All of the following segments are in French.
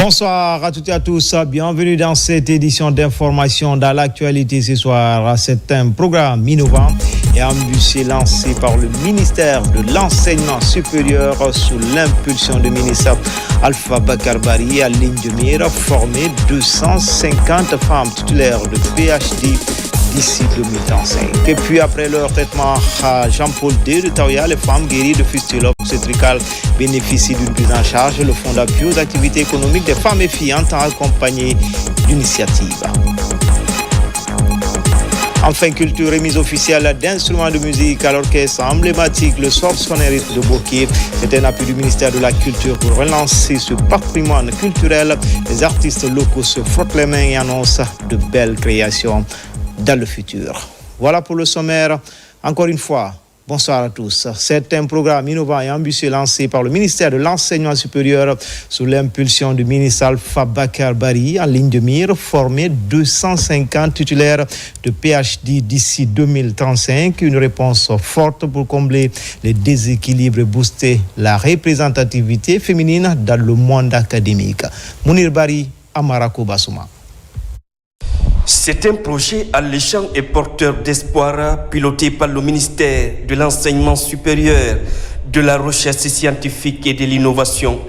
Bonsoir à toutes et à tous, bienvenue dans cette édition d'information dans l'actualité ce soir. C'est un programme innovant et ambitieux lancé par le ministère de l'Enseignement supérieur sous l'impulsion du ministre Alpha Bakar Bari à ligne de mire, former 250 femmes titulaires de PhD d'ici 2035. Et puis après leur traitement à Jean-Paul II de Taoya, les femmes guéries de fistule obstétricale bénéficient d'une prise en charge. Le Fonds d'appui aux activités économiques des femmes et filles entend accompagner l'initiative. Enfin, culture et mise officielle d'instruments de musique à l'orchestre emblématique, le Sorsonnerie de Bokeh. C'est un appui du ministère de la Culture pour relancer ce patrimoine culturel. Les artistes locaux se frottent les mains et annoncent de belles créations dans le futur. Voilà pour le sommaire. Encore une fois, bonsoir à tous. C'est un programme innovant et ambitieux lancé par le ministère de l'Enseignement supérieur sous l'impulsion du ministre Alpha Bakar Bari en ligne de mire, former 250 titulaires de PhD d'ici 2035. Une réponse forte pour combler les déséquilibres et booster la représentativité féminine dans le monde académique. Mounir Bari, Amarako Bassouma. C'est un projet alléchant et porteur d'espoir piloté par le ministère de l'Enseignement supérieur, de la Recherche scientifique et de l'Innovation.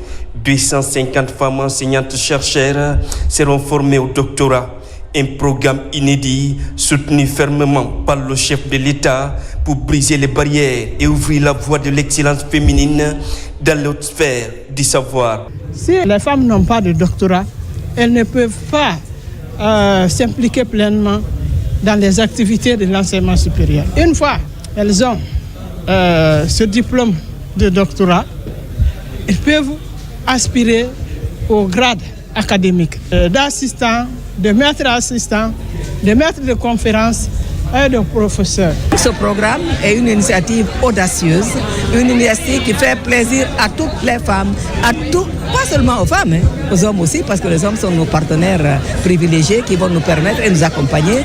250 femmes enseignantes-chercheurs seront formées au doctorat. Un programme inédit soutenu fermement par le chef de l'État pour briser les barrières et ouvrir la voie de l'excellence féminine dans l'autre sphère du savoir. Si les femmes n'ont pas de doctorat, elles ne peuvent pas s'impliquer pleinement dans les activités de l'enseignement supérieur. Une fois elles ont ce diplôme de doctorat, elles peuvent aspirer au grade académique d'assistant, de maître assistant, de maître de conférence et de professeur. Ce programme est une initiative audacieuse, une initiative qui fait plaisir à toutes les femmes, pas seulement aux femmes, aux hommes aussi, parce que les hommes sont nos partenaires privilégiés qui vont nous permettre et nous accompagner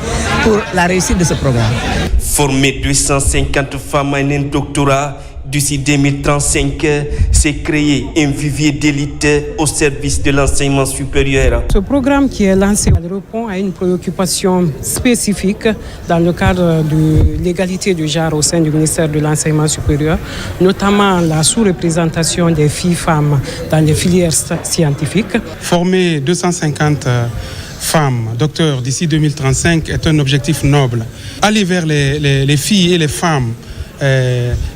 pour la réussite de ce programme. Former 250 femmes à un doctorat d'ici 2035, c'est créer un vivier d'élite au service de l'enseignement supérieur. Ce programme qui est lancé répond à une préoccupation spécifique dans le cadre de l'égalité du genre au sein du ministère de l'Enseignement supérieur, notamment la sous-représentation des filles-femmes dans les filières scientifiques. Former 250 femmes docteurs d'ici 2035 est un objectif noble. Aller vers les filles et les femmes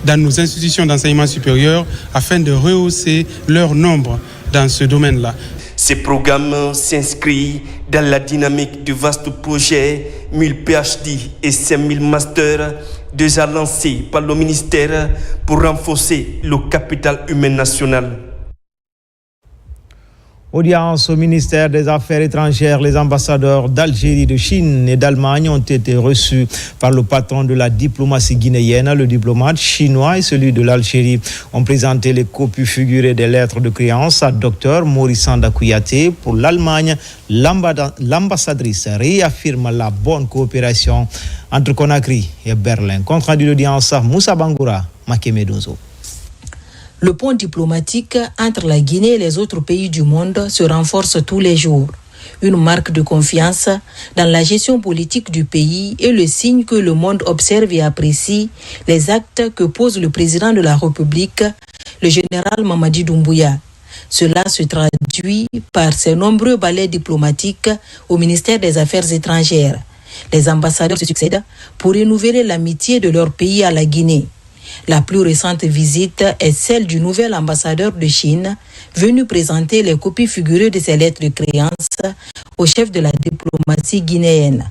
dans nos institutions d'enseignement supérieur afin de rehausser leur nombre dans ce domaine-là. Ce programme s'inscrit dans la dynamique du vaste projet 1000 PhD et 5000 masters déjà lancés par le ministère pour renforcer le capital humain national. Audience au ministère des Affaires étrangères, les ambassadeurs d'Algérie, de Chine et d'Allemagne ont été reçus par le patron de la diplomatie guinéenne. Le diplomate chinois et celui de l'Algérie ont présenté les copies figurées des lettres de créance à Dr Maurice Sanda Kouyaté. Pour l'Allemagne, l'ambassadrice réaffirme la bonne coopération entre Conakry et Berlin. Compte rendu d'audience, Moussa Bangoura, Makemedozo. Le pont diplomatique entre la Guinée et les autres pays du monde se renforce tous les jours. Une marque de confiance dans la gestion politique du pays et le signe que le monde observe et apprécie les actes que pose le président de la République, le général Mamadi Doumbouya. Cela se traduit par ses nombreux balais diplomatiques au ministère des Affaires étrangères. Les ambassadeurs se succèdent pour renouveler l'amitié de leur pays à la Guinée. La plus récente visite est celle du nouvel ambassadeur de Chine, venu présenter les copies figurées de ses lettres de créance au chef de la diplomatie guinéenne.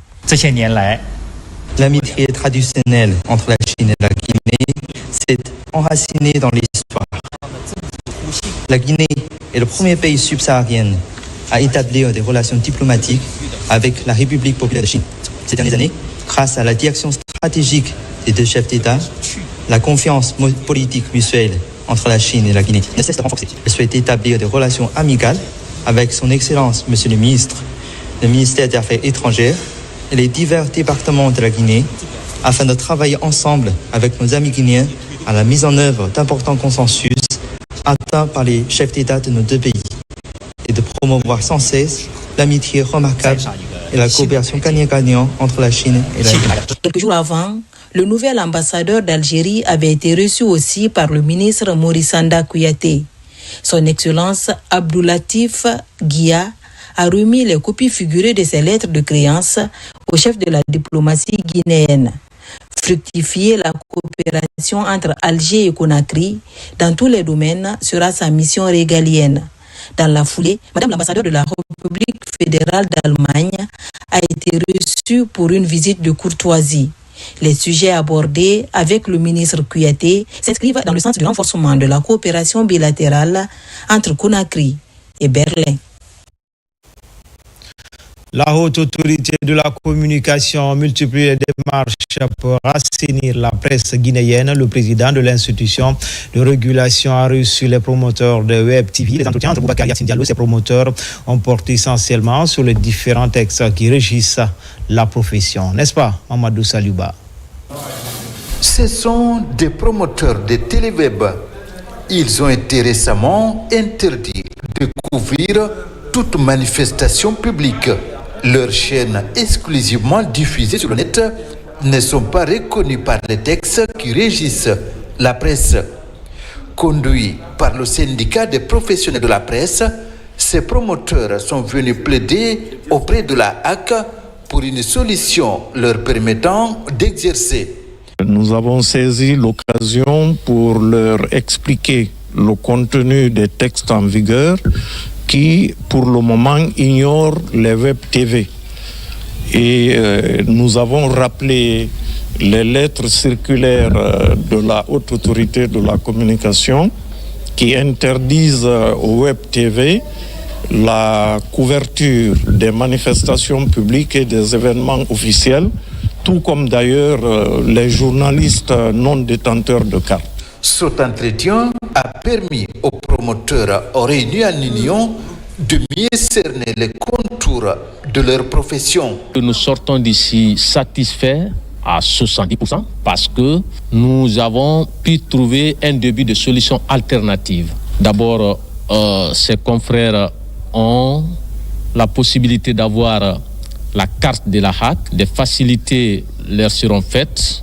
L'amitié traditionnelle entre la Chine et la Guinée s'est enracinée dans l'histoire. La Guinée est le premier pays subsaharien à établir des relations diplomatiques avec la République populaire de Chine. Ces dernières années, grâce à la direction stratégique des deux chefs d'État, la confiance politique mutuelle entre la Chine et la Guinée ne cesse de renforcer. Elle souhaite établir des relations amicales avec son Excellence, Monsieur le Ministre, le ministère des Affaires étrangères et les divers départements de la Guinée afin de travailler ensemble avec nos amis guinéens à la mise en œuvre d'importants consensus atteints par les chefs d'État de nos deux pays et de promouvoir sans cesse l'amitié remarquable et la coopération gagnant-gagnant entre la Chine et la Guinée. Quelques jours avant, le nouvel ambassadeur d'Algérie avait été reçu aussi par le ministre Maurice Sanda Kouyaté. Son Excellence Abdoulatif Guia a remis les copies figurées de ses lettres de créance au chef de la diplomatie guinéenne. Fructifier la coopération entre Alger et Conakry dans tous les domaines sera sa mission régalienne. Dans la foulée, Madame l'ambassadeur de la République fédérale d'Allemagne a été reçue pour une visite de courtoisie. Les sujets abordés avec le ministre Kouyaté s'inscrivent dans le sens du renforcement de la coopération bilatérale entre Conakry et Berlin. La haute autorité de la communication multiplie les démarches pour assainir la presse guinéenne. Le président de l'institution de régulation a reçu les promoteurs de Web TV. Les entretiens entre Boubacar Yassine Diallo et ses promoteurs ont porté essentiellement sur les différents textes qui régissent la profession. N'est-ce pas, Mamadou Saliouba? Ce sont des promoteurs de Téléweb. Ils ont été récemment interdits de couvrir toute manifestation publique. Leurs chaînes exclusivement diffusées sur le net ne sont pas reconnues par les textes qui régissent la presse. Conduits par le syndicat des professionnels de la presse, ces promoteurs sont venus plaider auprès de la HAC pour une solution leur permettant d'exercer. Nous avons saisi l'occasion pour leur expliquer le contenu des textes en vigueur qui, pour le moment, ignorent les Web TV. Et nous avons rappelé les lettres circulaires de la Haute Autorité de la Communication qui interdisent au Web TV la couverture des manifestations publiques et des événements officiels, tout comme d'ailleurs les journalistes non détenteurs de cartes. Cet entretien a permis aux promoteurs réunis en union de mieux cerner les contours de leur profession. Nous sortons d'ici satisfaits à 70% parce que nous avons pu trouver un début de solution alternative. D'abord, ces confrères ont la possibilité d'avoir la carte de la HAC, des facilités leur seront faites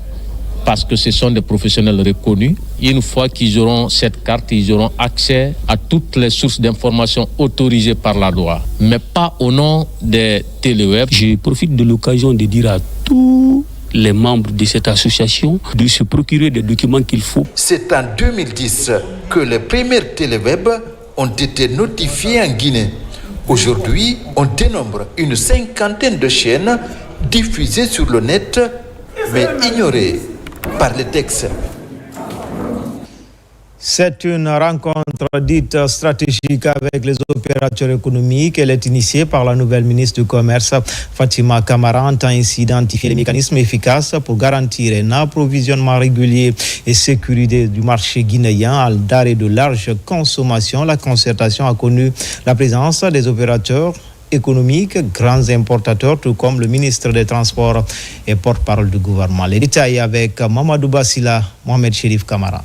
parce que ce sont des professionnels reconnus. Une fois qu'ils auront cette carte, ils auront accès à toutes les sources d'informations autorisées par la loi, mais pas au nom des téléweb. Je profite de l'occasion de dire à tous les membres de cette association de se procurer des documents qu'il faut. C'est en 2010 que les premières téléweb ont été notifiées en Guinée. Aujourd'hui, on dénombre une 50aine de chaînes diffusées sur le net, mais ignorées par les textes. C'est une rencontre dite stratégique avec les opérateurs économiques. Elle est initiée par la nouvelle ministre du Commerce, Fatima Camara, entend ainsi identifier les mécanismes efficaces pour garantir un approvisionnement régulier et sécurisé du marché guinéen à d'arrêt de large consommation. La concertation a connu la présence des opérateurs économiques, grands importateurs, tout comme le ministre des Transports et porte-parole du gouvernement. Les détails avec Mamadou Bassila, Mohamed Chérif Camara.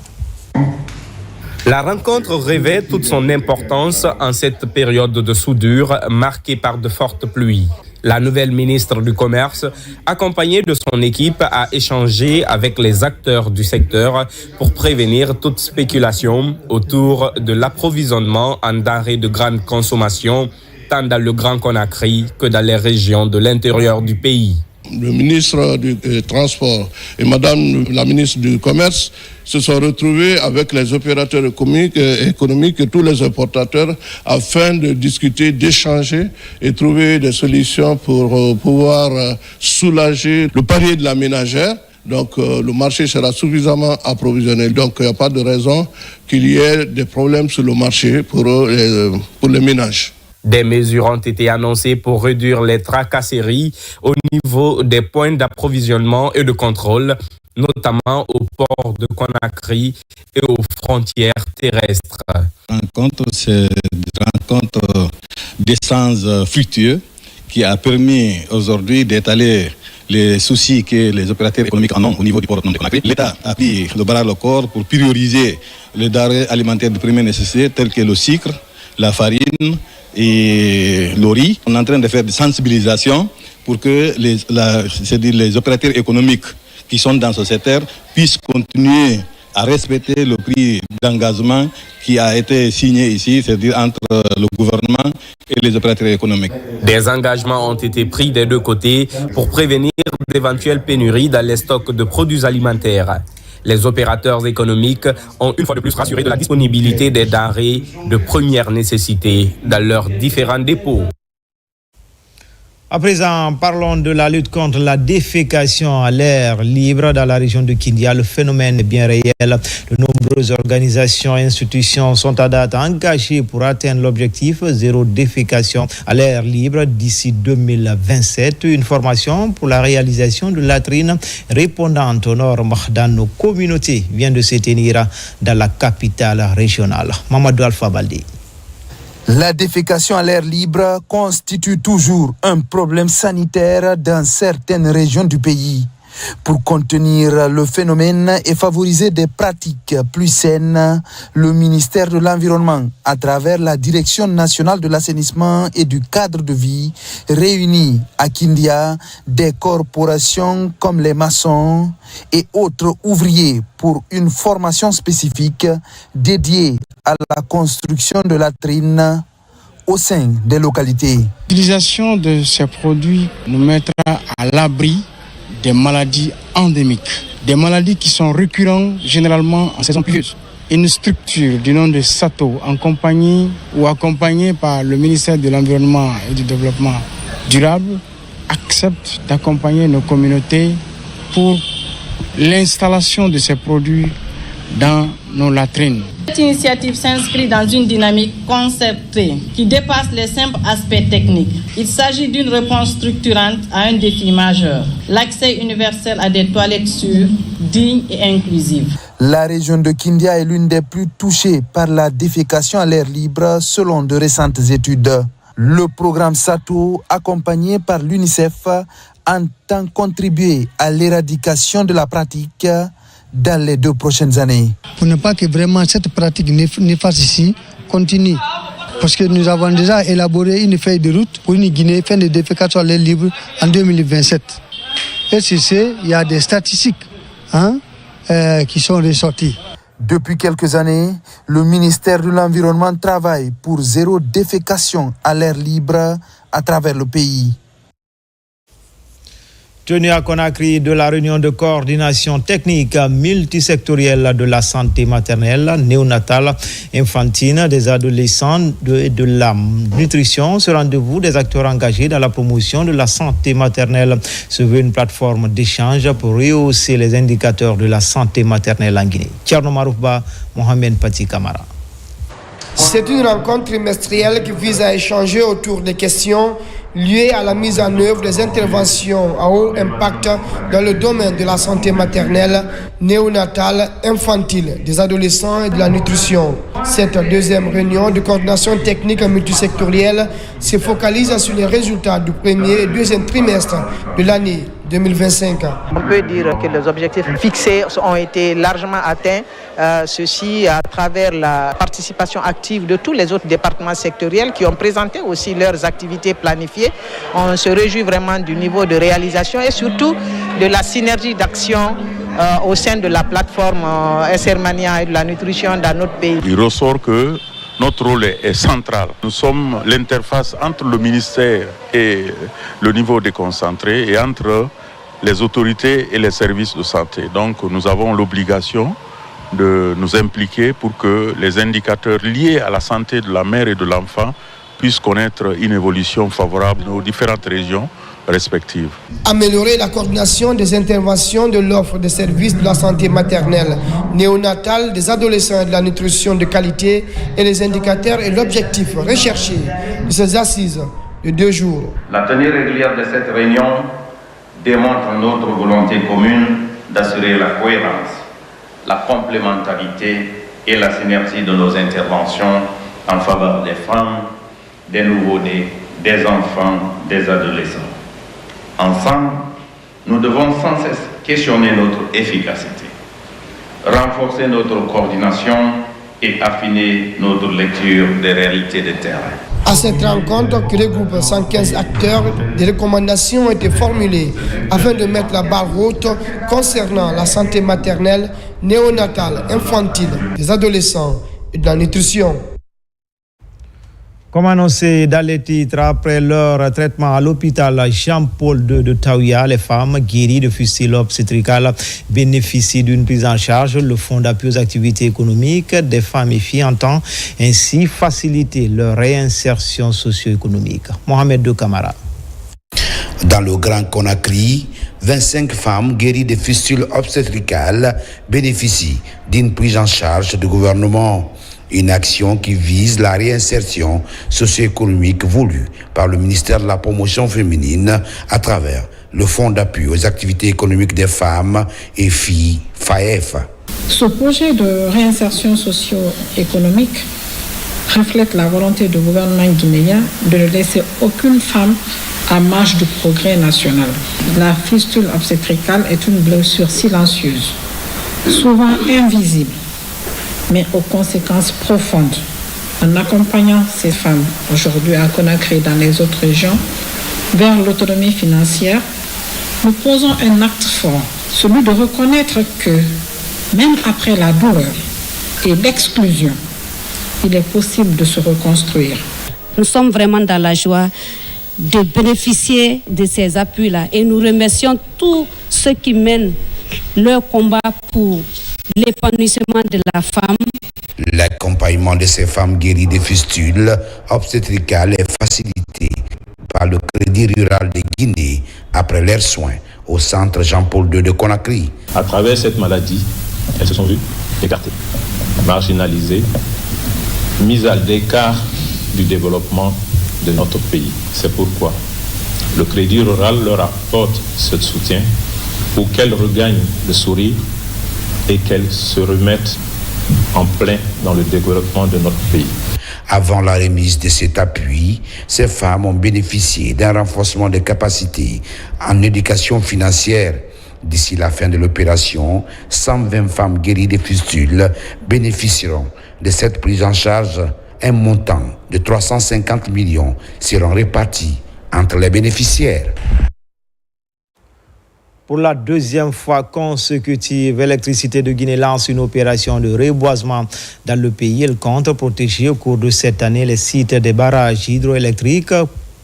La rencontre revêt toute son importance en cette période de soudure marquée par de fortes pluies. La nouvelle ministre du Commerce, accompagnée de son équipe, a échangé avec les acteurs du secteur pour prévenir toute spéculation autour de l'approvisionnement en denrées de grande consommation, tant dans le Grand Conakry que dans les régions de l'intérieur du pays. Le ministre du Transport et Madame la ministre du Commerce se sont retrouvés avec les opérateurs économiques et tous les importateurs afin de discuter, d'échanger et trouver des solutions pour pouvoir soulager le panier de la ménagère. Donc le marché sera suffisamment approvisionné. Donc il n'y a pas de raison qu'il y ait des problèmes sur le marché pour les ménages. Des mesures ont été annoncées pour réduire les tracasseries au niveau des points d'approvisionnement et de contrôle, notamment au port de Conakry et aux frontières terrestres. C'est une rencontre d'échanges fructueux qui a permis aujourd'hui d'étaler les soucis que les opérateurs économiques en ont au niveau du port de Conakry. L'État a pris le bras le corps pour prioriser les denrées alimentaires de première nécessité telles que le sucre, la farine, et Lori. On est en train de faire des sensibilisations pour que les opérateurs économiques qui sont dans ce secteur puissent continuer à respecter le prix d'engagement qui a été signé ici, c'est-à-dire entre le gouvernement et les opérateurs économiques. Des engagements ont été pris des deux côtés pour prévenir d'éventuelles pénuries dans les stocks de produits alimentaires. Les opérateurs économiques ont une fois de plus rassuré de la disponibilité des denrées de première nécessité dans leurs différents dépôts. À présent, parlons de la lutte contre la défécation à l'air libre dans la région de Kindia. Le phénomène est bien réel. De nombreuses organisations et institutions sont à date engagées pour atteindre l'objectif zéro défécation à l'air libre d'ici 2027. Une formation pour la réalisation de latrines répondantes aux normes dans nos communautés vient de se tenir dans la capitale régionale. Mamadou Alpha Baldé. La défécation à l'air libre constitue toujours un problème sanitaire dans certaines régions du pays. Pour contenir le phénomène et favoriser des pratiques plus saines, le ministère de l'Environnement, à travers la Direction nationale de l'assainissement et du cadre de vie, réunit à Kindia des corporations comme les maçons et autres ouvriers pour une formation spécifique dédiée à la construction de latrines au sein des localités. L'utilisation de ces produits nous mettra à l'abri des maladies endémiques, des maladies qui sont récurrentes généralement en saison pluvieuse. Une structure du nom de SATO, accompagnée par le ministère de l'Environnement et du Développement durable, accepte d'accompagner nos communautés pour l'installation de ces produits dans nos latrines. Cette initiative s'inscrit dans une dynamique concertée qui dépasse les simples aspects techniques. Il s'agit d'une réponse structurante à un défi majeur, l'accès universel à des toilettes sûres, dignes et inclusives. La région de Kindia est l'une des plus touchées par la défécation à l'air libre selon de récentes études. Le programme SATO, accompagné par l'UNICEF, entend contribuer à l'éradication de la pratique dans les 2 prochaines années. Pour ne pas que vraiment cette pratique néfaste ici continue. Parce que nous avons déjà élaboré une feuille de route pour une Guinée fin de défécation à l'air libre en 2027. Et sur ce, il y a des statistiques qui sont ressorties. Depuis quelques années, le ministère de l'Environnement travaille pour zéro défécation à l'air libre à travers le pays. Tenu à Conakry de la réunion de coordination technique multisectorielle de la santé maternelle, néonatale, infantile, des adolescents et de la nutrition. Ce rendez-vous des acteurs engagés dans la promotion de la santé maternelle se veut une plateforme d'échange pour rehausser les indicateurs de la santé maternelle en Guinée. Tcherno Maroufba, Mohamed Pati Kamara. C'est une rencontre trimestrielle qui vise à échanger autour des questions liées à la mise en œuvre des interventions à haut impact dans le domaine de la santé maternelle, néonatale, infantile, des adolescents et de la nutrition. Cette deuxième réunion de coordination technique multisectorielle se focalise sur les résultats du premier et deuxième trimestre de l'année 2025. On peut dire que les objectifs fixés ont été largement atteints, ceci à travers la participation active de tous les autres départements sectoriels qui ont présenté aussi leurs activités planifiées. On se réjouit vraiment du niveau de réalisation et surtout de la synergie d'action au sein de la plateforme SRMania et de la nutrition dans notre pays. Il ressort que notre rôle est central. Nous sommes l'interface entre le ministère et le niveau déconcentré et entre les autorités et les services de santé. Donc nous avons l'obligation de nous impliquer pour que les indicateurs liés à la santé de la mère et de l'enfant puissent connaître une évolution favorable dans nos différentes régions respectives. Améliorer la coordination des interventions de l'offre de services de la santé maternelle, néonatale, des adolescents et de la nutrition de qualité et les indicateurs et l'objectif recherché de ces assises de 2 jours. La tenue régulière de cette réunion démontre notre volonté commune d'assurer la cohérence, la complémentarité et la synergie de nos interventions en faveur des femmes, des nouveau-nés, des enfants, des adolescents. Ensemble, nous devons sans cesse questionner notre efficacité, renforcer notre coordination et affiner notre lecture des réalités de terrain. À cette rencontre, qui regroupe 115 acteurs, des recommandations ont été formulées afin de mettre la barre haute concernant la santé maternelle, néonatale, infantile, des adolescents et de la nutrition. Comme annoncé dans les titres, après leur traitement à l'hôpital Jean-Paul II de Taouya, les femmes guéries de fistule obstétricale bénéficient d'une prise en charge. Le Fonds d'appui aux activités économiques des femmes et filles entend ainsi faciliter leur réinsertion socio-économique. Mohamed De Camara. Dans le Grand Conakry, 25 femmes guéries de fistules obstétricales bénéficient d'une prise en charge du gouvernement. Une action qui vise la réinsertion socio-économique voulue par le ministère de la Promotion féminine à travers le Fonds d'appui aux activités économiques des femmes et filles, FAEF. Ce projet de réinsertion socio-économique reflète la volonté du gouvernement guinéen de ne laisser aucune femme à marge du progrès national. La fistule obstétricale est une blessure silencieuse, souvent invisible, mais aux conséquences profondes. En accompagnant ces femmes aujourd'hui à Conakry et dans les autres régions vers l'autonomie financière, nous posons un acte fort, celui de reconnaître que même après la douleur et l'exclusion, il est possible de se reconstruire. Nous sommes vraiment dans la joie de bénéficier de ces appuis-là et nous remercions tous ceux qui mènent leur combat pour l'épanouissement de la femme. L'accompagnement de ces femmes guéries de fistules obstétricales est facilité par le Crédit rural de Guinée après leurs soins au centre Jean-Paul II de Conakry. À travers cette maladie, elles se sont vues écartées, marginalisées, mises à l'écart du développement de notre pays. C'est pourquoi le Crédit rural leur apporte ce soutien pour qu'elles regagnent le sourire et qu'elles se remettent en plein dans le développement de notre pays. Avant la remise de cet appui, ces femmes ont bénéficié d'un renforcement des capacités en éducation financière. D'ici la fin de l'opération, 120 femmes guéries de fistules bénéficieront de cette prise en charge. Un montant de 350 millions seront répartis entre les bénéficiaires. Pour la deuxième fois consécutive, Électricité de Guinée lance une opération de reboisement dans le pays. Elle compte protéger au cours de cette année les sites des barrages hydroélectriques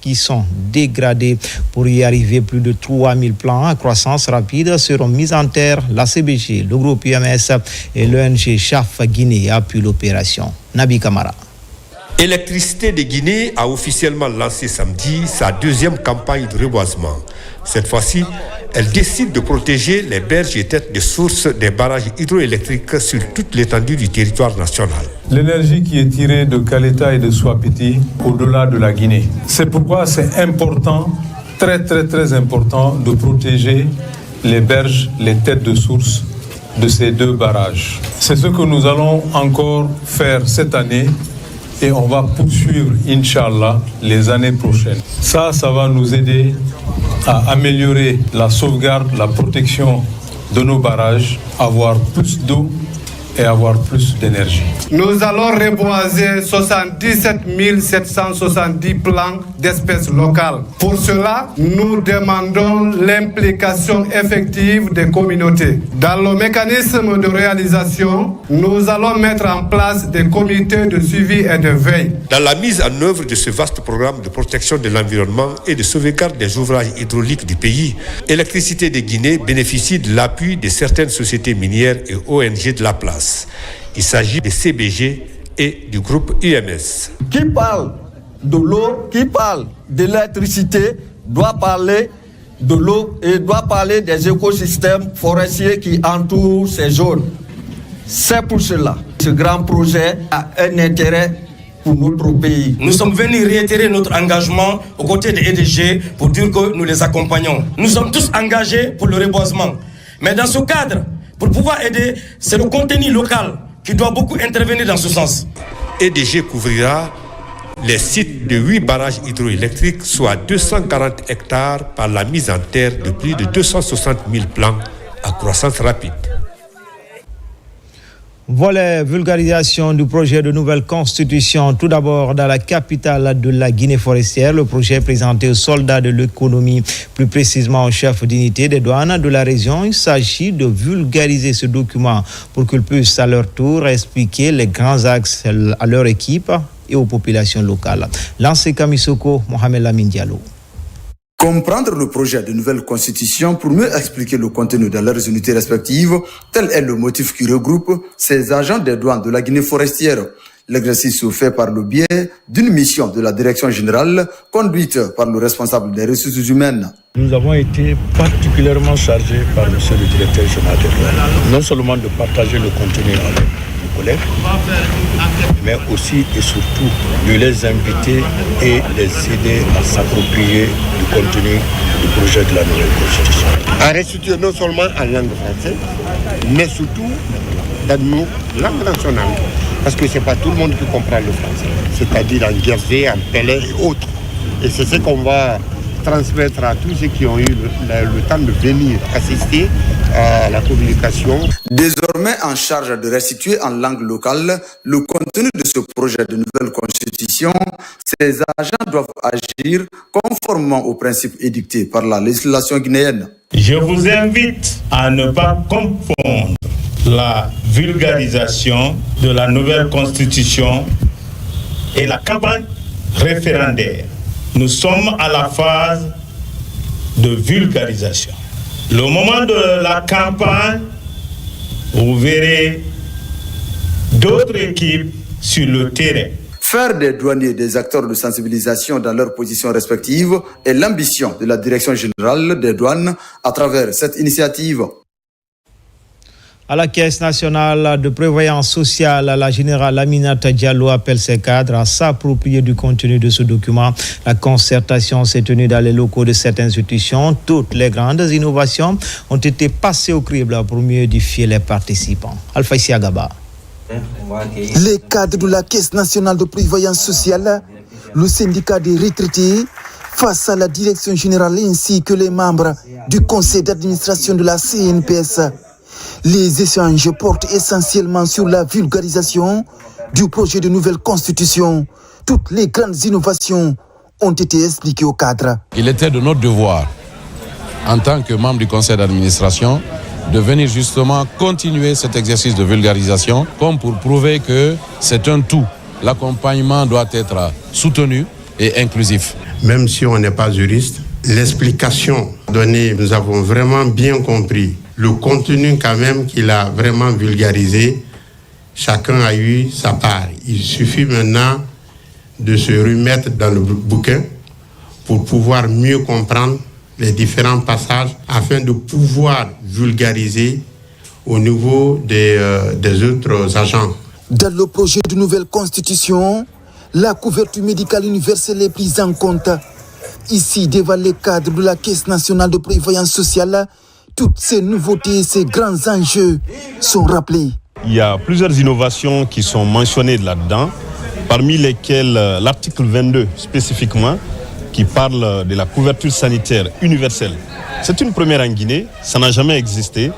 qui sont dégradés. Pour y arriver, plus de 3000 plants à croissance rapide seront mis en terre. La CBG, le groupe UMS et l'ONG CHAF Guinée appuient l'opération. Nabi Kamara. Électricité de Guinée a officiellement lancé samedi sa deuxième campagne de reboisement. Cette fois-ci, elle décide de protéger les berges et têtes de source des barrages hydroélectriques sur toute l'étendue du territoire national. L'énergie qui est tirée de Caleta et de Swapiti au-delà de la Guinée. C'est pourquoi c'est important, très important, de protéger les berges, les têtes de source de ces deux barrages. C'est ce que nous allons encore faire cette année. Et on va poursuivre, Inch'Allah, les années prochaines. Ça va nous aider à améliorer la sauvegarde, la protection de nos barrages, avoir plus d'eau et avoir plus d'énergie. Nous allons reboiser 77 770 plants d'espèces locales. Pour cela, nous demandons l'implication effective des communautés. Dans le mécanisme de réalisation, nous allons mettre en place des comités de suivi et de veille. Dans la mise en œuvre de ce vaste programme de protection de l'environnement et de sauvegarde des ouvrages hydrauliques du pays, Électricité de Guinée bénéficie de l'appui de certaines sociétés minières et ONG de la place. Il s'agit des CBG et du groupe UMS. Qui parle de l'eau, qui parle de l'électricité, doit parler de l'eau et doit parler des écosystèmes forestiers qui entourent ces zones. C'est pour cela que ce grand projet a un intérêt pour notre pays. Nous sommes venus réitérer notre engagement aux côtés des EDG pour dire que nous les accompagnons. Nous sommes tous engagés pour le reboisement. Mais dans ce cadre, pour pouvoir aider, c'est le contenu local qui doit beaucoup intervenir dans ce sens. EDG couvrira les sites de 8 barrages hydroélectriques, soit 240 hectares, par la mise en terre de plus de 260 000 plants à croissance rapide. Volet vulgarisation du projet de nouvelle constitution. Tout d'abord, dans la capitale de la Guinée forestière, le projet présenté aux soldats de l'économie, plus précisément aux chefs d'unité des douanes de la région. Il s'agit de vulgariser ce document pour qu'ils puissent à leur tour expliquer les grands axes à leur équipe et aux populations locales. Lancé Kamisoko, Mohamed Lamine Diallo. Comprendre le projet de nouvelle constitution pour mieux expliquer le contenu dans leurs unités respectives, tel est le motif qui regroupe ces agents des douanes de la Guinée forestière. L'exercice se fait par le biais d'une mission de la direction générale conduite par le responsable des ressources humaines. Nous avons été particulièrement chargés par le directeur général des douanes, non seulement de partager le contenu avec nos collègues, mais aussi et surtout de les inviter et les aider à s'approprier du contenu du projet de la nouvelle constitution. À restituer non seulement en langue française, mais surtout dans nos langues nationales. Parce que ce n'est pas tout le monde qui comprend le français, c'est-à-dire en guerre, en pelé et autres. Et c'est ce qu'on va transmettre à tous ceux qui ont eu le temps de venir assister à la communication. Désormais en charge de restituer en langue locale le contenu de ce projet de nouvelle constitution, ces agents doivent agir conformément aux principes édictés par la législation guinéenne. Je vous invite à ne pas confondre la vulgarisation de la nouvelle constitution et la campagne référendaire. Nous sommes à la phase de vulgarisation. Le moment de la campagne, vous verrez d'autres équipes sur le terrain. Faire des douaniers des acteurs de sensibilisation dans leurs positions respectives est l'ambition de la Direction générale des douanes à travers cette initiative. À la Caisse nationale de prévoyance sociale, la générale Aminata Diallo appelle ses cadres à s'approprier du contenu de ce document. La concertation s'est tenue dans les locaux de cette institution. Toutes les grandes innovations ont été passées au crible pour mieux édifier les participants. Alpha Isiagaba. Les cadres de la Caisse nationale de prévoyance sociale, le syndicat des retraités, face à la direction générale ainsi que les membres du conseil d'administration de la CNPS. Les échanges portent essentiellement sur la vulgarisation du projet de nouvelle constitution. Toutes les grandes innovations ont été expliquées au cadre. Il était de notre devoir, en tant que membre du conseil d'administration, de venir justement continuer cet exercice de vulgarisation, comme pour prouver que c'est un tout. L'accompagnement doit être soutenu et inclusif. Même si on n'est pas juriste, l'explication donnée, nous avons vraiment bien compris. Le contenu quand même qu'il a vraiment vulgarisé, chacun a eu sa part. Il suffit maintenant de se remettre dans le bouquin pour pouvoir mieux comprendre les différents passages afin de pouvoir vulgariser au niveau des autres agents. Dans le projet de nouvelle constitution, la couverture médicale universelle est prise en compte. Ici, devant les cadres de la Caisse nationale de prévoyance sociale, toutes ces nouveautés et ces grands enjeux sont rappelés. Il y a plusieurs innovations qui sont mentionnées là-dedans, parmi lesquelles l'article 22 spécifiquement, qui parle de la couverture sanitaire universelle. C'est une première en Guinée, ça n'a jamais existé.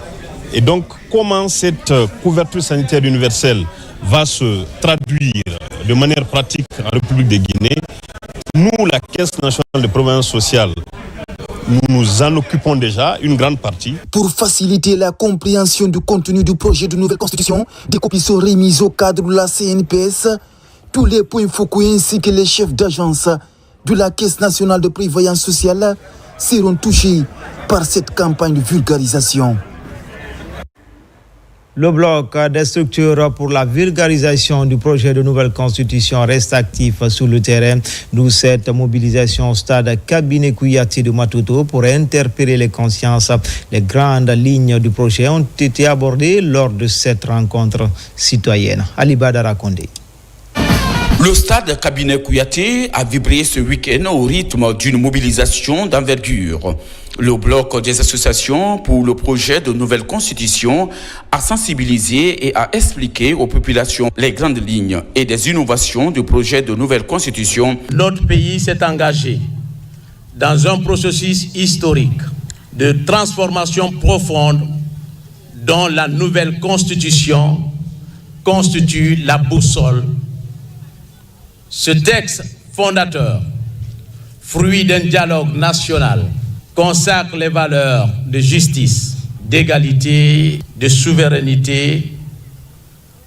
Et donc, comment cette couverture sanitaire universelle va se traduire de manière pratique en République de Guinée? Nous, la Caisse nationale de prévoyance sociale, nous nous en occupons déjà, une grande partie. Pour faciliter la compréhension du contenu du projet de nouvelle constitution, des copies sont remises au cadre de la CNPS. Tous les points focaux ainsi que les chefs d'agence de la Caisse nationale de prévoyance sociale seront touchés par cette campagne de vulgarisation. Le bloc des structures pour la vulgarisation du projet de nouvelle constitution reste actif sur le terrain, d'où cette mobilisation au stade Cabinet Kouyati de Matuto pour interpeller les consciences. Les grandes lignes du projet ont été abordées lors de cette rencontre citoyenne. Ali Badara Kondé. Le stade Cabinet Kouyati a vibré ce week-end au rythme d'une mobilisation d'envergure. Le bloc des associations pour le projet de nouvelle constitution a sensibilisé et a expliqué aux populations les grandes lignes et des innovations du projet de nouvelle constitution. Notre pays s'est engagé dans un processus historique de transformation profonde dont la nouvelle constitution constitue la boussole. Ce texte fondateur, fruit d'un dialogue national, consacre les valeurs de justice, d'égalité, de souveraineté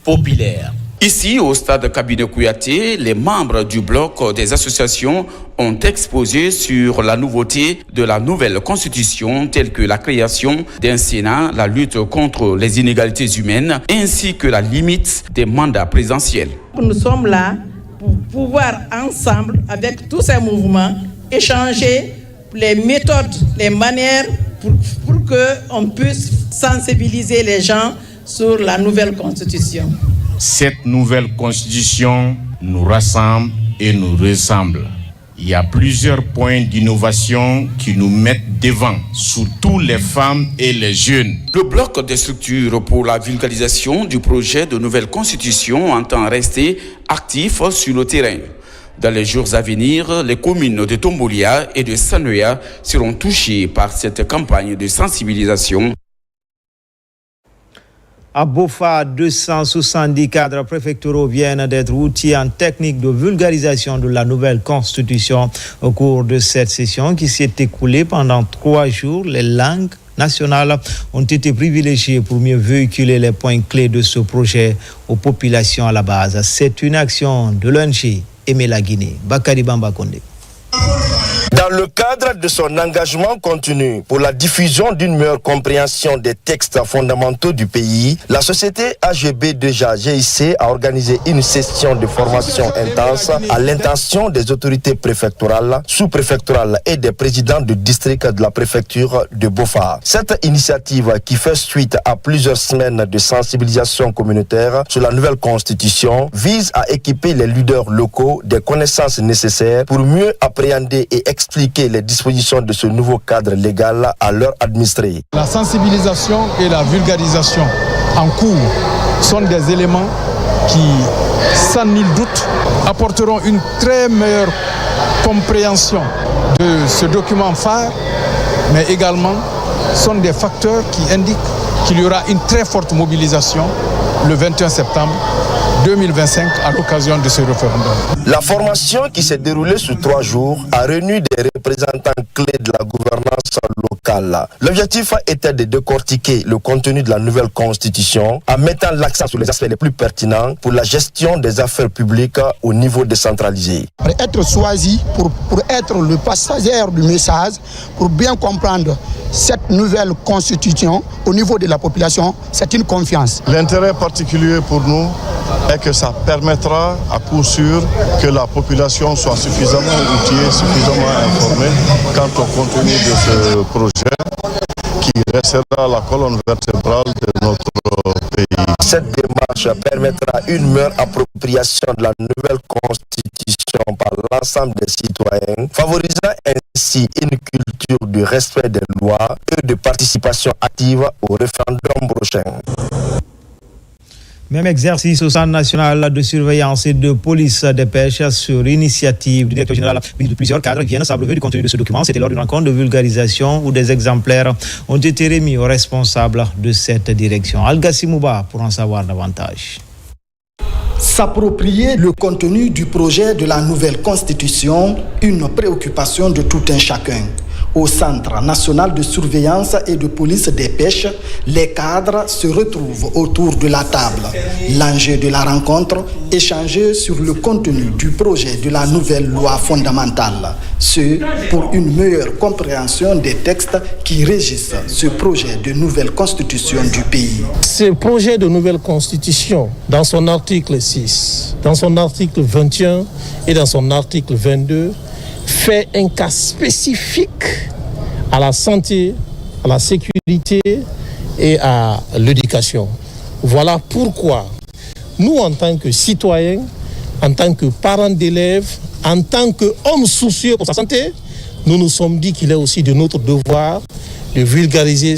populaire. Ici, au stade Cabinet Kouyaté, les membres du bloc des associations ont exposé sur la nouveauté de la nouvelle constitution, telle que la création d'un Sénat, la lutte contre les inégalités humaines, ainsi que la limite des mandats présidentiels. Nous sommes là pour pouvoir ensemble, avec tous ces mouvements, échanger les méthodes, les manières pour qu'on puisse sensibiliser les gens sur la nouvelle constitution. Cette nouvelle constitution nous rassemble et nous ressemble. Il y a plusieurs points d'innovation qui nous mettent devant, surtout les femmes et les jeunes. Le bloc des structures pour la vulgarisation du projet de nouvelle constitution entend rester actif sur le terrain. Dans les jours à venir, les communes de Tombolia et de Sanoya seront touchées par cette campagne de sensibilisation. À Bofa, 270 cadres préfectoraux viennent d'être outillés en technique de vulgarisation de la nouvelle constitution. Au cours de cette session qui s'est écoulée pendant 3 jours, les langues nationales ont été privilégiées pour mieux véhiculer les points clés de ce projet aux populations à la base. C'est une action de l'ONG Aimer la Guinée. Bakari Bamba Konde. Dans le cadre de son engagement continu pour la diffusion d'une meilleure compréhension des textes fondamentaux du pays, la société AGB déjà GIC a organisé une session de formation intense à l'intention des autorités préfectorales, sous-préfectorales et des présidents de district de la préfecture de Bofa. Cette initiative, qui fait suite à plusieurs semaines de sensibilisation communautaire sur la nouvelle constitution, vise à équiper les leaders locaux des connaissances nécessaires pour mieux appréhender et expliquer les dispositions de ce nouveau cadre légal à leurs administrés. La sensibilisation et la vulgarisation en cours sont des éléments qui, sans nul doute, apporteront une très meilleure compréhension de ce document phare, mais également sont des facteurs qui indiquent qu'il y aura une très forte mobilisation le 21 septembre 2025 à l'occasion de ce référendum. La formation qui s'est déroulée sur 3 jours a réuni des représentants clés de la gouvernance locale. L'objectif était de décortiquer le contenu de la nouvelle constitution en mettant l'accent sur les aspects les plus pertinents pour la gestion des affaires publiques au niveau décentralisé. Pour être choisi, pour être le passager du message, pour bien comprendre cette nouvelle constitution au niveau de la population, c'est une confiance. L'intérêt particulier pour nous est que ça permettra à coup sûr que la population soit suffisamment outillée, suffisamment informée quant au contenu de ce projet qui restera la colonne vertébrale de notre pays. Cette démarche permettra une meilleure appropriation de la nouvelle constitution par l'ensemble des citoyens, favorisant ainsi une culture du respect des lois et de participation active au référendum prochain. Même exercice au Centre national de surveillance et de police des pêches sur initiative du directeur général. Plusieurs cadres viennent s'abreuver du contenu de ce document. C'était lors d'une rencontre de vulgarisation où des exemplaires ont été remis aux responsables de cette direction. Al-Gassi Mouba pour en savoir davantage. S'approprier le contenu du projet de la nouvelle constitution, une préoccupation de tout un chacun. Au Centre national de surveillance et de police des pêches, les cadres se retrouvent autour de la table. L'enjeu de la rencontre, échanger sur le contenu du projet de la nouvelle loi fondamentale. Ce, pour une meilleure compréhension des textes qui régissent ce projet de nouvelle constitution du pays. Ce projet de nouvelle constitution, dans son article 6, dans son article 21 et dans son article 22, fait un cas spécifique à la santé, à la sécurité et à l'éducation. Voilà pourquoi nous, en tant que citoyens, en tant que parents d'élèves, en tant qu'hommes soucieux pour sa santé, nous nous sommes dit qu'il est aussi de notre devoir de vulgariser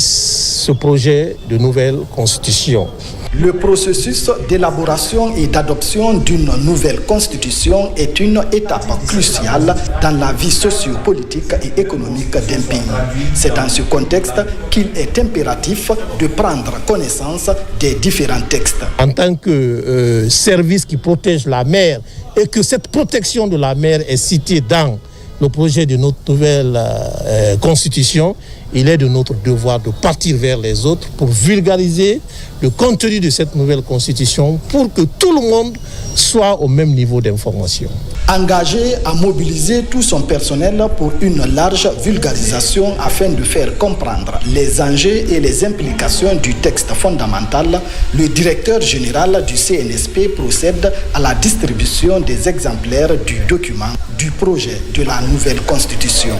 ce projet de nouvelle constitution. Le processus d'élaboration et d'adoption d'une nouvelle constitution est une étape cruciale dans la vie sociopolitique et économique d'un pays. C'est dans ce contexte qu'il est impératif de prendre connaissance des différents textes. En tant que service qui protège la mer et que cette protection de la mer est citée dans le projet de notre nouvelle constitution, il est de notre devoir de partir vers les autres pour vulgariser le contenu de cette nouvelle constitution pour que tout le monde soit au même niveau d'information. Engagé à mobiliser tout son personnel pour une large vulgarisation afin de faire comprendre les enjeux et les implications du texte fondamental, le directeur général du CNSP procède à la distribution des exemplaires du document du projet de la nouvelle constitution.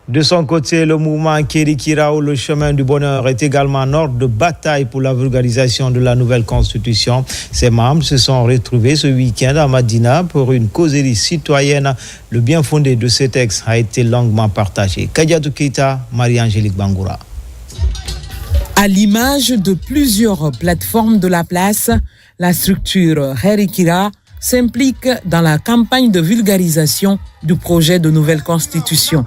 De son côté, le mouvement Kirikira ou le chemin du bonheur est également en ordre de bataille pour la vulgarisation de la nouvelle constitution. Ses membres se sont retrouvés ce week-end à Madina pour une causerie citoyenne. Le bien fondé de ce texte a été longuement partagé. Kadiatou Keita, Marie-Angélique Bangoura. À l'image de plusieurs plateformes de la place, la structure Kirikira s'implique dans la campagne de vulgarisation du projet de nouvelle constitution.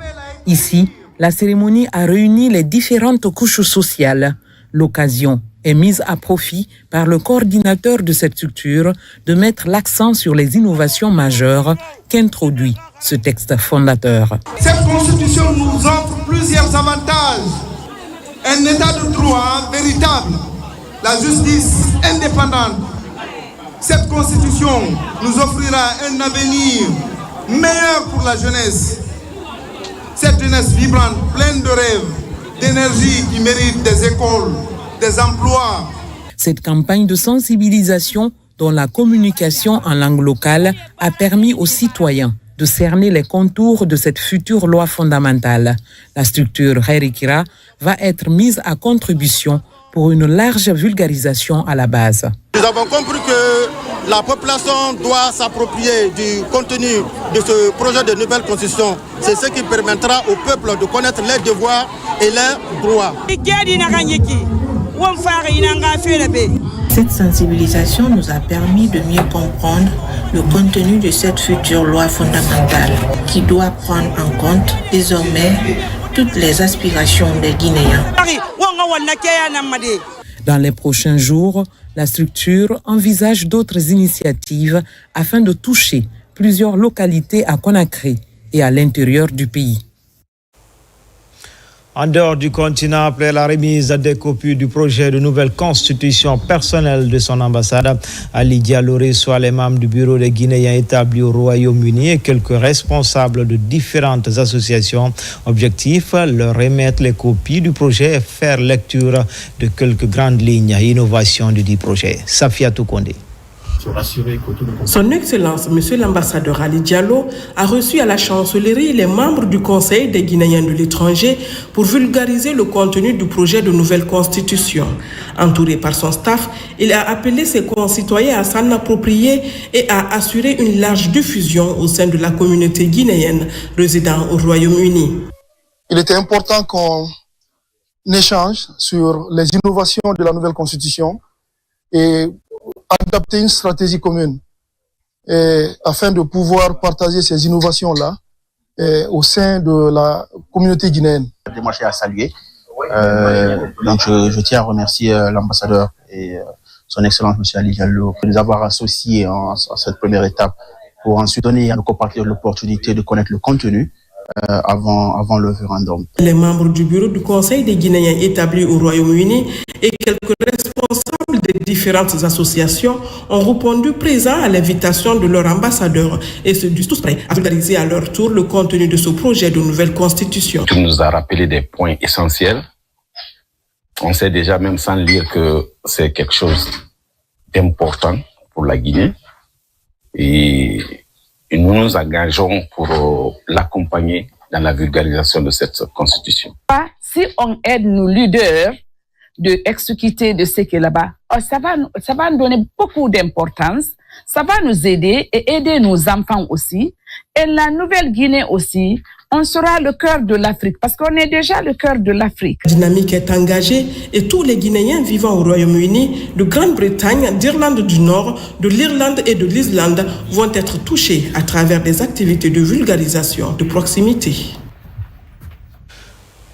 Ici, la cérémonie a réuni les différentes couches sociales. L'occasion est mise à profit par le coordinateur de cette structure de mettre l'accent sur les innovations majeures qu'introduit ce texte fondateur. Cette constitution nous offre plusieurs avantages. Un état de droit véritable, la justice indépendante. Cette constitution nous offrira un avenir meilleur pour la jeunesse. Cette jeunesse vibrante, pleine de rêves, d'énergie qui mérite des écoles, des emplois. Cette campagne de sensibilisation dont la communication en langue locale a permis aux citoyens de cerner les contours de cette future loi fondamentale. La structure Kirikira va être mise à contribution pour une large vulgarisation à la base. Nous avons compris que la population doit s'approprier du contenu de ce projet de nouvelle constitution. C'est ce qui permettra au peuple de connaître leurs devoirs et leurs droits. Cette sensibilisation nous a permis de mieux comprendre le contenu de cette future loi fondamentale qui doit prendre en compte désormais toutes les aspirations des Guinéens. Dans les prochains jours, la structure envisage d'autres initiatives afin de toucher plusieurs localités à Conakry et à l'intérieur du pays. En dehors du continent, après la remise des copies du projet de nouvelle constitution personnelle de son ambassade, Ali Diallo reçoit les membres du bureau des Guinéens établis au Royaume-Uni et quelques responsables de différentes associations. Objectif, leur remettre les copies du projet et faire lecture de quelques grandes lignes et innovations du dit projet. Safia Toukonde. Son Excellence, Monsieur l'ambassadeur Ali Diallo, a reçu à la chancellerie les membres du Conseil des Guinéens de l'étranger pour vulgariser le contenu du projet de nouvelle constitution. Entouré par son staff, il a appelé ses concitoyens à s'en approprier et à assurer une large diffusion au sein de la communauté guinéenne résidant au Royaume-Uni. Il était important qu'on échange sur les innovations de la nouvelle constitution et adapter une stratégie commune afin de pouvoir partager ces innovations-là au sein de la communauté guinéenne. Moi, j'ai à saluer. Donc, je tiens à remercier l'ambassadeur et son Excellence, M. Ali Diallo, de nous avoir associés à cette première étape pour ensuite donner à nos compatriotes l'opportunité de connaître le contenu avant le référendum. Les membres du bureau du Conseil des Guinéens établis au Royaume-Uni et quelques responsables des différentes associations ont répondu présents à l'invitation de leur ambassadeur et se disent tous prêts à vulgariser à leur tour le contenu de ce projet de nouvelle constitution. Tu nous as rappelé des points essentiels. On sait déjà même sans lire que c'est quelque chose d'important pour la Guinée et nous nous engageons pour l'accompagner dans la vulgarisation de cette constitution. Si on aide nos leaders de exécuter de ce qui est là-bas, ça va nous donner beaucoup d'importance, ça va nous aider et aider nos enfants aussi. Et la Nouvelle-Guinée aussi on sera le cœur de l'Afrique, parce qu'on est déjà le cœur de l'Afrique. La dynamique est engagée et tous les Guinéens vivant au Royaume-Uni, de Grande-Bretagne, d'Irlande du Nord, de l'Irlande et de l'Islande vont être touchés à travers des activités de vulgarisation de proximité.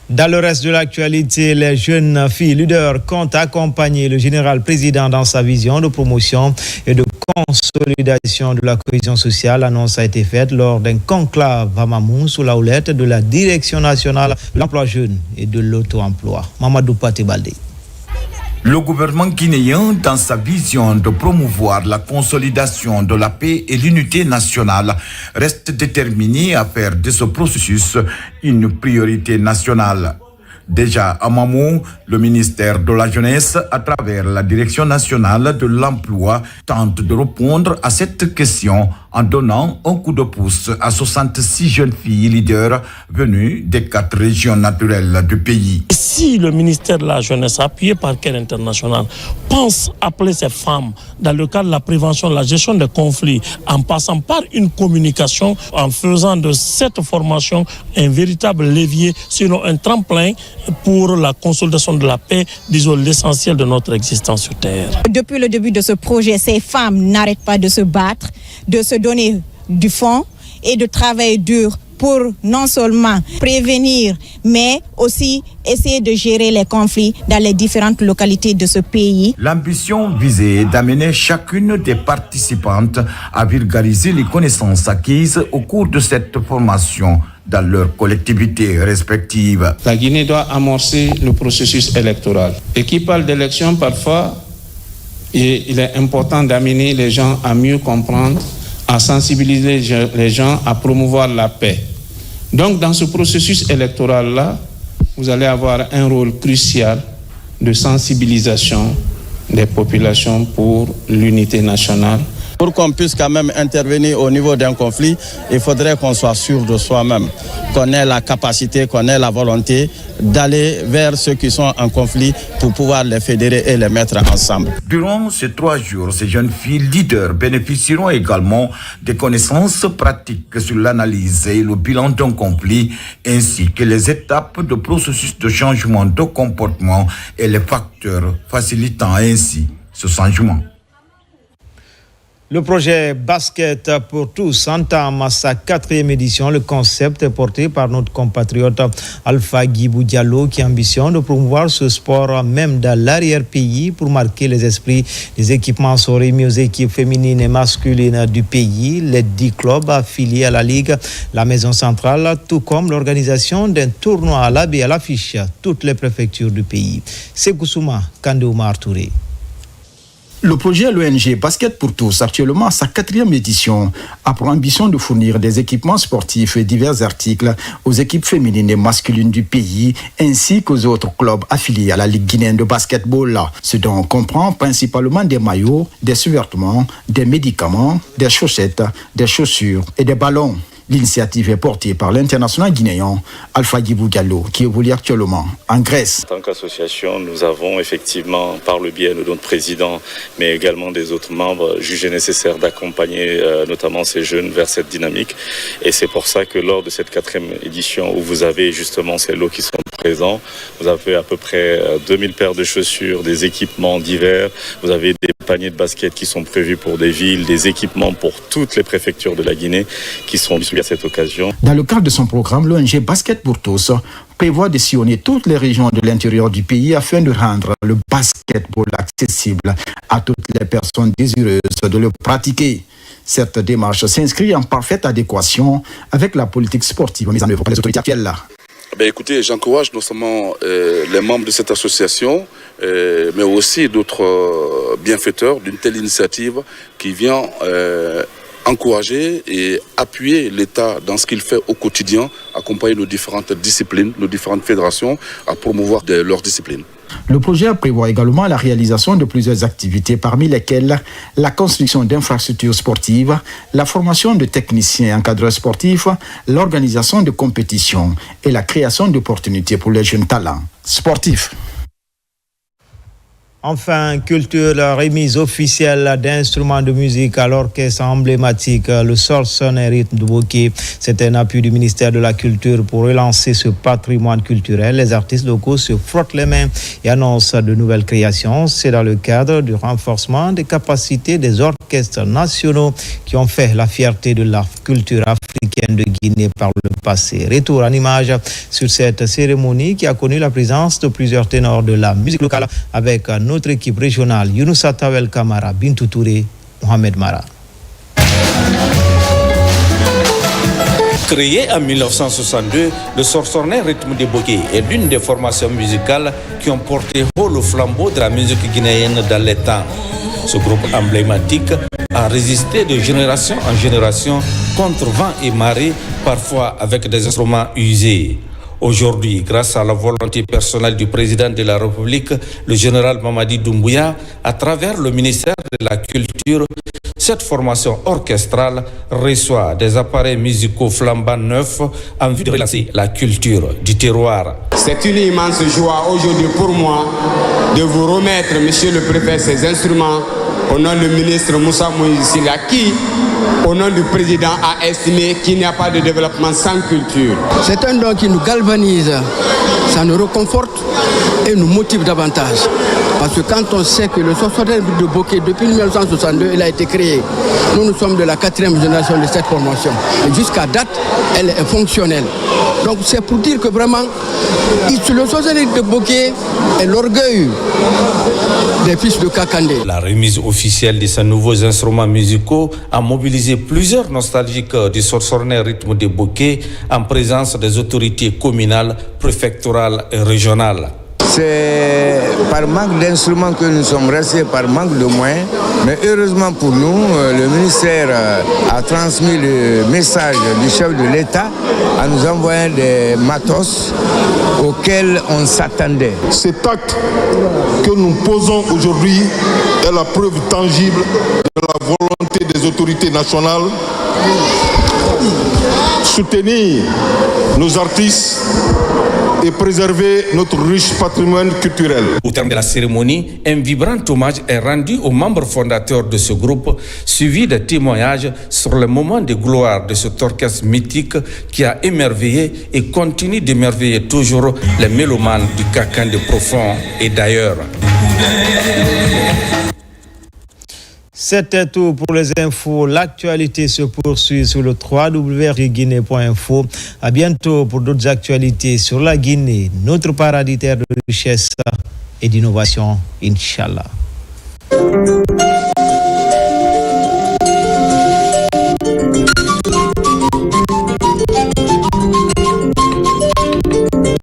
Dans le reste de l'actualité, les jeunes filles leaders comptent accompagner le général président dans sa vision de promotion et de consolidation de la cohésion sociale. L'annonce a été faite lors d'un conclave à Mamou sous la houlette de la Direction nationale de l'emploi jeune et de l'auto-emploi. Mamadou Paté Baldé. Le gouvernement guinéen, dans sa vision de promouvoir la consolidation de la paix et l'unité nationale, reste déterminé à faire de ce processus une priorité nationale. Déjà à Mamou, le ministère de la Jeunesse, à travers la Direction nationale de l'emploi, tente de répondre à cette question en donnant un coup de pouce à 66 jeunes filles leaders venues des 4 régions naturelles du pays. Si le ministère de la Jeunesse, appuyé par Care International, pense appeler ces femmes dans le cadre de la prévention, de la gestion des conflits, en passant par une communication, en faisant de cette formation un véritable levier, sinon un tremplin pour la consolidation de la paix, disons l'essentiel de notre existence sur Terre. Depuis le début de ce projet, ces femmes n'arrêtent pas de se battre, de se donner du fond et de travailler dur pour non seulement prévenir, mais aussi essayer de gérer les conflits dans les différentes localités de ce pays. L'ambition visée est d'amener chacune des participantes à vulgariser les connaissances acquises au cours de cette formation dans leurs collectivités respectives. La Guinée doit amorcer le processus électoral. Et qui parle d'élection parfois, et il est important d'amener les gens à mieux comprendre, à sensibiliser les gens à promouvoir la paix. Donc dans ce processus électoral-là, vous allez avoir un rôle crucial de sensibilisation des populations pour l'unité nationale. Pour qu'on puisse quand même intervenir au niveau d'un conflit, il faudrait qu'on soit sûr de soi-même, qu'on ait la capacité, qu'on ait la volonté d'aller vers ceux qui sont en conflit pour pouvoir les fédérer et les mettre ensemble. Durant ces 3 jours, ces jeunes filles leaders bénéficieront également des connaissances pratiques sur l'analyse et le bilan d'un conflit, ainsi que les étapes de processus de changement de comportement et les facteurs facilitant ainsi ce changement. Le projet Basket pour tous entame sa 4e édition. Le concept est porté par notre compatriote Alpha Guibou Diallo qui ambitionne de promouvoir ce sport même dans l'arrière-pays pour marquer les esprits. Les équipements sont remis aux équipes féminines et masculines du pays, les 10 clubs affiliés à la Ligue, la Maison Centrale, tout comme l'organisation d'un tournoi à la baie à l'affiche toutes les préfectures du pays. C'est Koussouma Kandouma Touré. Le projet l'ONG Basket pour tous, actuellement à sa 4e édition, a pour ambition de fournir des équipements sportifs et divers articles aux équipes féminines et masculines du pays, ainsi qu'aux autres clubs affiliés à la Ligue guinéenne de basketball. Ce dont comprend principalement des maillots, des sous-vêtements, des médicaments, des chaussettes, des chaussures et des ballons. L'initiative est portée par l'international guinéen Alpha Guibou Diallo, qui évolue actuellement en Grèce. En tant qu'association, nous avons effectivement, par le biais de notre président, mais également des autres membres, jugé nécessaire d'accompagner notamment ces jeunes vers cette dynamique. Et c'est pour ça que lors de cette 4e édition, où vous avez justement ces lots qui sont présents, vous avez à peu près 2000 paires de chaussures, des équipements divers, vous avez des paniers de basket qui sont prévus pour des villes, des équipements pour toutes les préfectures de la Guinée qui sont distribués à cette occasion. Dans le cadre de son programme, l'ONG Basket pour tous prévoit de sillonner toutes les régions de l'intérieur du pays afin de rendre le basketball accessible à toutes les personnes désireuses de le pratiquer. Cette démarche s'inscrit en parfaite adéquation avec la politique sportive mise en œuvre par les autorités actuelles. Écoutez, j'encourage non seulement les membres de cette association, mais aussi d'autres bienfaiteurs d'une telle initiative qui vient encourager et appuyer l'État dans ce qu'il fait au quotidien, accompagner nos différentes disciplines, nos différentes fédérations à promouvoir leurs disciplines. Le projet prévoit également la réalisation de plusieurs activités, parmi lesquelles la construction d'infrastructures sportives, la formation de techniciens et encadreurs sportifs, l'organisation de compétitions et la création d'opportunités pour les jeunes talents sportifs. Enfin, culture, la remise officielle d'instruments de musique à l'orchestre emblématique, le Sorson et rythme de Bokeh. C'est un appui du ministère de la Culture pour relancer ce patrimoine culturel. Les artistes locaux se frottent les mains et annoncent de nouvelles créations. C'est dans le cadre du renforcement des capacités des orchestres nationaux qui ont fait la fierté de la culture africaine de Guinée par le passé. Retour en image sur cette cérémonie qui a connu la présence de plusieurs ténors de la musique locale avec notre équipe régionale, Younousa Tawel Kamara, Bintou Touré, Mohamed Mara. Créé en 1962, le Sorsornais Rythme de Bokeh est l'une des formations musicales qui ont porté haut le flambeau de la musique guinéenne dans les temps. Ce groupe emblématique a résisté de génération en génération contre vent et marée, parfois avec des instruments usés. Aujourd'hui, grâce à la volonté personnelle du président de la République, le général Mamadi Doumbouya, à travers le ministère de la Culture, cette formation orchestrale reçoit des appareils musicaux flambants neufs en vue de relancer la culture du terroir. C'est une immense joie aujourd'hui pour moi de vous remettre, monsieur le préfet, ces instruments au nom du ministre Moussa Moïse Silla qui, au nom du président, a estimé qu'il n'y a pas de développement sans culture. C'est un don qui nous galvanise, ça nous réconforte et nous motive davantage. Parce que quand on sait que le Sorsornais de Bokeh, depuis 1962, il a été créé, nous sommes de la 4e génération de cette formation. Et jusqu'à date, elle est fonctionnelle. Donc c'est pour dire que vraiment, le Sorsornais de Bokeh est l'orgueil des fils de Kakandé. La remise officielle de ces nouveaux instruments musicaux a mobilisé plusieurs nostalgiques du Sorsornais Rythme de Bokeh en présence des autorités communales, préfectorales et régionales. C'est par manque d'instruments que nous sommes restés, par manque de moyens. Mais heureusement pour nous, le ministère a transmis le message du chef de l'État en nous envoyant des matos auxquels on s'attendait. Cet acte que nous posons aujourd'hui est la preuve tangible de la volonté des autorités nationales soutenir nos artistes et préserver notre riche patrimoine culturel. Au terme de la cérémonie, un vibrant hommage est rendu aux membres fondateurs de ce groupe, suivi de témoignages sur le moment de gloire de cet orchestre mythique qui a émerveillé et continue d'émerveiller toujours les mélomanes du Kakandé profond et d'ailleurs. C'était tout pour les infos. L'actualité se poursuit sur le www.guinée.info. À bientôt pour d'autres actualités sur la Guinée, notre paradis terre de richesse et d'innovation, Inch'Allah.